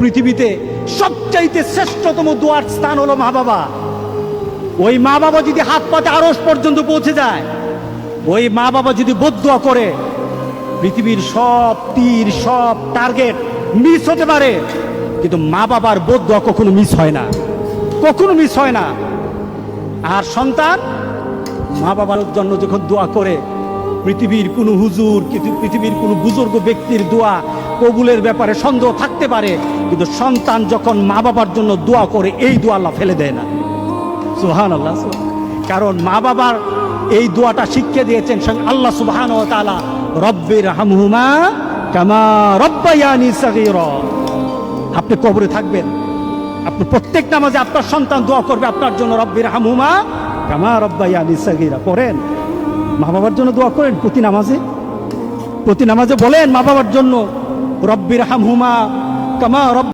পৃথিবীতে সবচাইতে শ্রেষ্ঠতম দোয়ার স্থান হলো মা বাবা। ওই মা বাবা যদি হাত পাতে আরশ পর্যন্ত পৌঁছে যায়, ওই মা বাবা যদি বদদুয়া করে, পৃথিবীর সব তীর সব টার্গেট মিস হতে পারে, কিন্তু মা বাবার বদদুয়া কখনো মিস হয় না, কখনো মিস হয় না। আর সন্তান মা বাবার জন্য যখন দোয়া করে, পৃথিবীর কোনো হুজুর, পৃথিবীর কোনো বুজুর্গ ব্যক্তির দোয়া কবুলের ব্যাপারে সন্দেহ থাকতে পারে, কিন্তু সন্তান যখন মা বাবার জন্য দোয়া করে, এই দোয়া আল্লাহ ফেলে দেয় না। সুবহানাল্লাহ। কারণ মা বাবার এই দোয়াটা শিখিয়ে দিয়েছেন আল্লাহ সুবহানাহু ওয়া তাআলা, রব্বির হামহুমা কামা রব্বায়ানি সগীরা। আপনি কবরে থাকবেন, আপনি প্রত্যেক নামাজে আপনার সন্তান দোয়া করবে আপনার জন্য, রব্বির হামহুমা কামা রব্বায়ানি সগীরা। পড়েন, মা বাবার জন্য দোয়া করেন প্রতি নামাজে বলেন মা বাবার জন্য, রব্বির হামহুমা কামা রব্বায়ানি